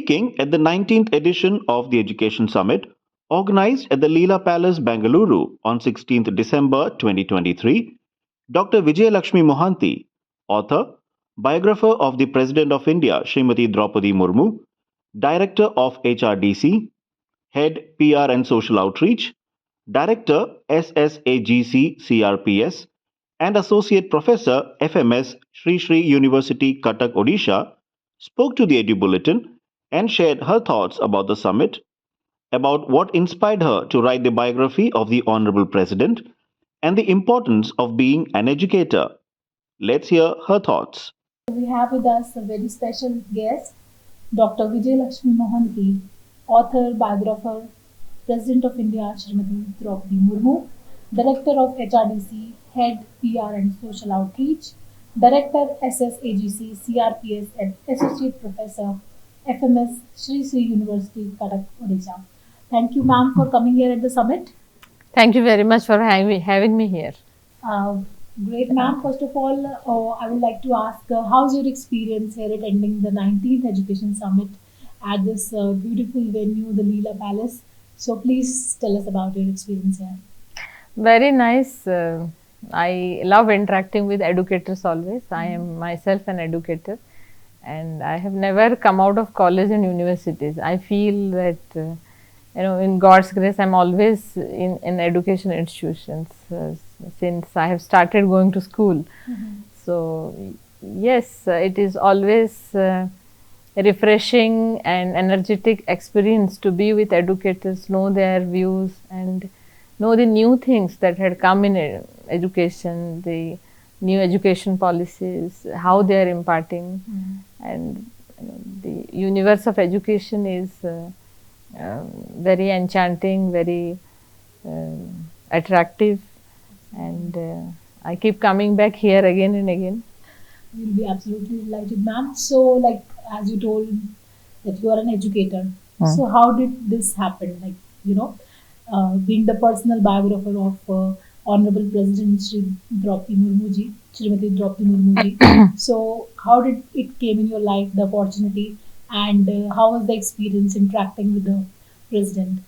Speaking at the 19th edition of the Education Summit, organized at the Leela Palace, Bengaluru on 16th December 2023, Dr. Vijaya Lakshmi Mohanty, author, biographer of the President of India, Smt. Droupadi Murmu, Director of HRDC, Head PR and Social Outreach, Director SSAGC-CRPS, and Associate Professor FMS Sri Sri University, Cuttack, Odisha, spoke to the Edu Bulletin and shared her thoughts about the summit, about what inspired her to write the biography of the Hon'ble President, and the importance of being an educator. Let's hear her thoughts. We have with us a very special guest, Dr. Vijaya Lakshmi Mohanty, author, biographer, President of India Smt. Droupadi Murmu, Director of HRDC, Head PR and Social Outreach, Director SSAGC-CRPS and Associate Professor FMS Sri Sri University, Cuttack, Odisha. Thank you, ma'am, for coming here at the summit. Thank you very much for having me here. Great, ma'am. First of all, I would like to ask, how's your experience here attending the 19th Education Summit at this beautiful venue, the Leela Palace? So please tell us about your experience here. Very nice. I love interacting with educators always. I am myself an educator and I have never come out of college and universities. I feel that in God's grace, I'm always in education institutions since I have started going to school. So yes, it is always a refreshing and energetic experience to be with educators, know their views and know the new things that had come in education, the new education policies, how they are imparting, and the universe of education is very enchanting, very attractive, and I keep coming back here again and again. We'll be absolutely delighted, ma'am. So, as you told that you are an educator, so how did this happen? Being the personal biographer of Honorable President Srimati Droupadi Murmu ji. So, how did it came in your life, the opportunity, and how was the experience interacting with the president?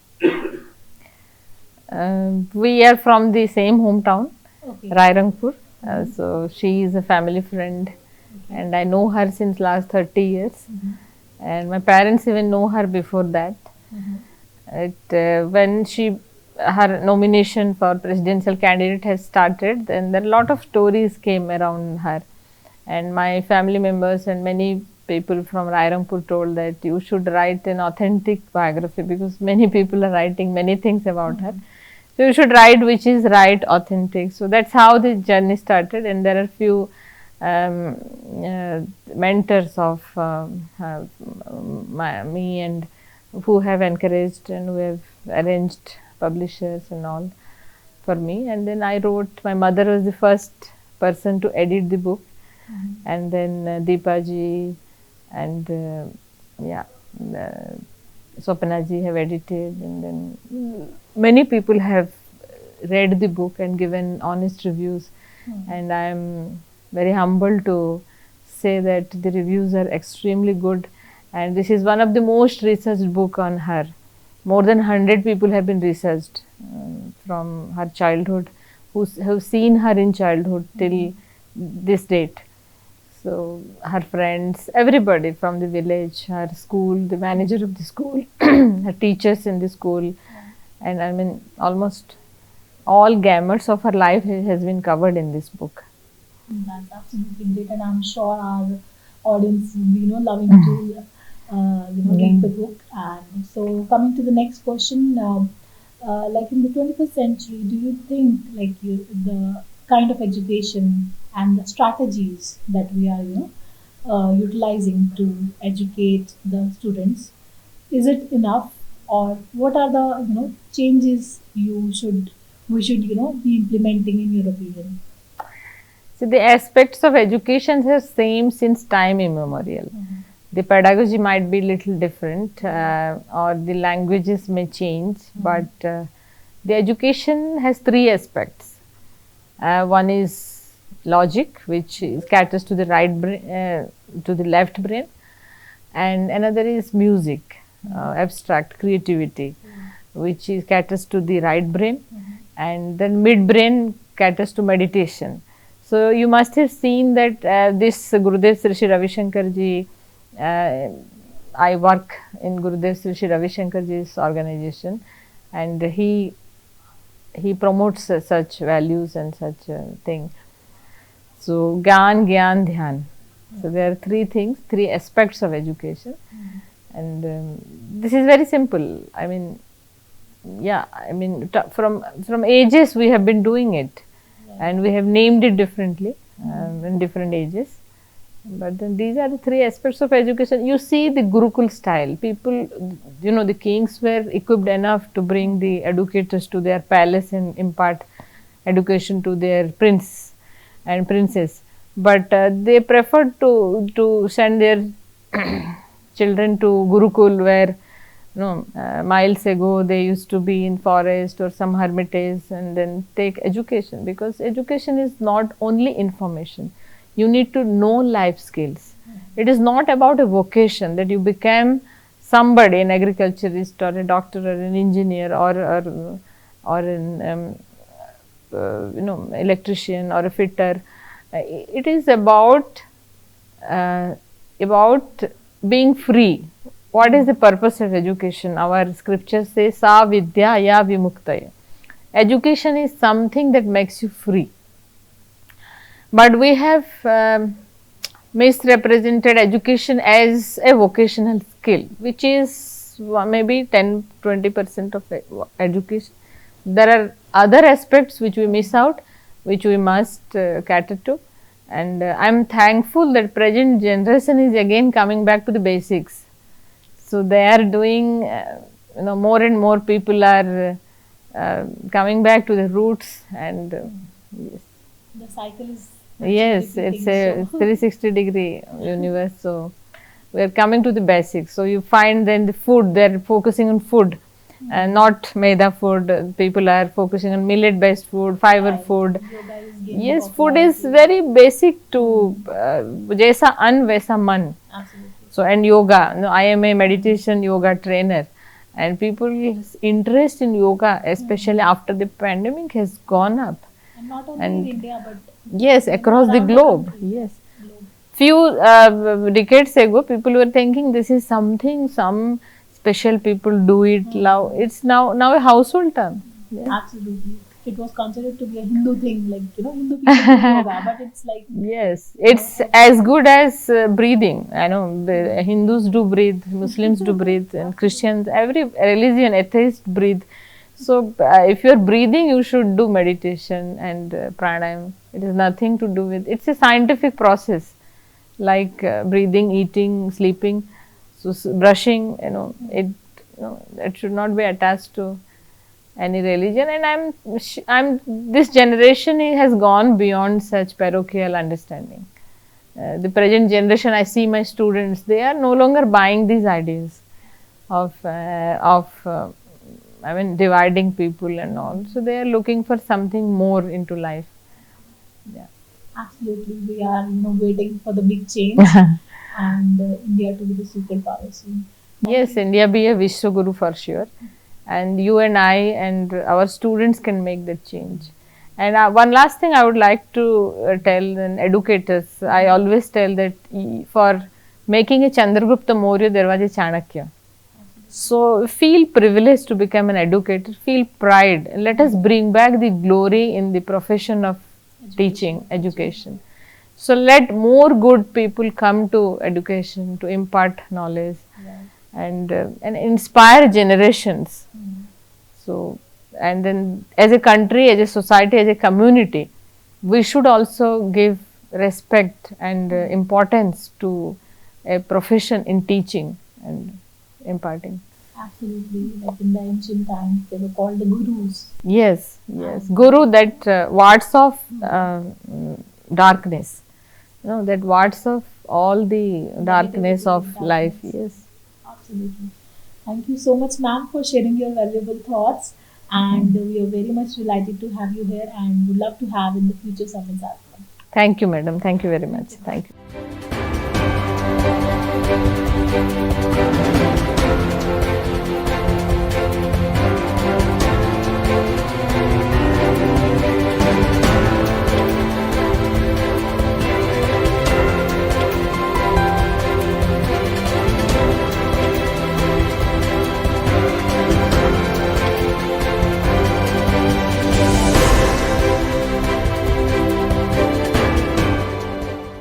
We are from the same hometown, Okay. Rairangpur. So she is a family friend, and I know her since last 30 years. And my parents even know her before that. When her nomination for presidential candidate has started, then there a lot of stories came around her, and my family members and many people from Rairangpur told that you should write an authentic biography because many people are writing many things about her. So you should write which is right, authentic. So that's how the journey started, and there are few mentors of me and who have encouraged and who have arranged publishers and all for me. And then I wrote, my mother was the first person to edit the book, and then Deepa ji and Swapna ji have edited, and then many people have read the book and given honest reviews, and I am very humble to say that the reviews are extremely good, and this is one of the most researched book on her. More than 100 people have been researched from her childhood, who have seen her in childhood till this date. So her friends, everybody from the village, her school, the manager of the school, her teachers in the school, and I mean almost all gamuts of her life has been covered in this book. That's absolutely great, and I'm sure our audience will be loving to read the book. And so coming to the next question, in the 21st century, do you think the kind of education and the strategies that we are utilizing to educate the students, is it enough, or what are the changes we should be implementing in your opinion? So the aspects of education have same since time immemorial. The pedagogy might be little different, or the languages may change, but the education has three aspects. One is logic, which caters to the right brain, to the left brain, and another is music, abstract creativity, which is caters to the right brain, and then midbrain caters to meditation. So you must have seen that this Gurudev Sri Sri Ravi Shankar ji, I work in Gurudev Sri Sri Ravi Shankar ji's organization, and he promotes such values and such thing. So Gyan, Gyan, Dhyan. So there are three things, three aspects of education, and this is very simple. I mean, yeah, I mean from ages we have been doing it, and we have named it differently in different ages. But then these are the three aspects of education. You see the Gurukul style. People, you know, the kings were equipped enough to bring the educators to their palace and impart education to their prince and princess. But they preferred to send their children to Gurukul, where miles ago they used to be in forest or some hermitage and then take education, because education is not only information. You need to know life skills. It is not about a vocation that you become somebody, an agriculturist or a doctor or an engineer or an electrician or a fitter. It is about being free. What is the purpose of education? Our scriptures say, Sa vidya ya vimuktaya. Education is something that makes you free. But we have misrepresented education as a vocational skill, which is maybe 10-20% of education. There are other aspects which we miss out, which we must cater to. And I am thankful that present generation is again coming back to the basics. So they are doing, more and more people are coming back to the roots, and yes. The cycle is. Yes, it's a 360-degree universe. So we are coming to the basics. So you find then the food, they are focusing on food and not maida food. People are focusing on millet-based food, fiber food. Yes, food is very basic to jaisa an vaisa man. Absolutely. So, and yoga. I am a meditation yoga trainer, and people's interest in yoga, especially after the pandemic, has gone up. And not only in India, but yes, across the globe. Yes. Few decades ago, people were thinking this is something some special people do it. Now it's now a household term. Yes. Absolutely. It was considered to be a Hindu thing, like Hindu people do yoga, but it's like yes, it's as good as breathing. I know the Hindus do breathe, Muslims do breathe, and Christians, every religion, atheists breathe. So if you are breathing, you should do meditation and pranayam. It has nothing to do with, it's a scientific process, like breathing, eating, sleeping. So brushing, it should not be attached to any religion. And this generation has gone beyond such parochial understanding. The present generation, I see my students, they are no longer buying these ideas of dividing people and all. So they are looking for something more into life. Yeah. Absolutely. We are, waiting for the big change and India to be the superpower soon. Yes, India be a Vishwaguru for sure. And you and I and our students can make that change. And one last thing I would like to tell educators, I always tell that for making a Chandragupta Maurya, there was a Chanakya. So feel privileged to become an educator, feel pride, and let us bring back the glory in the profession of teaching, education. So let more good people come to education to impart knowledge and inspire generations. So, and then as a country, as a society, as a community, we should also give respect and importance to a profession in teaching and imparting. Absolutely. Like in the ancient times, they were called the gurus. Yes, yes. Guru, that wards off darkness. That wards off all the darkness of life. Yes. Absolutely. Thank you so much, ma'am, for sharing your valuable thoughts. And we are very much delighted to have you here and would love to have in the future summits as well. Thank you, madam. Thank you very much. Thank you. you.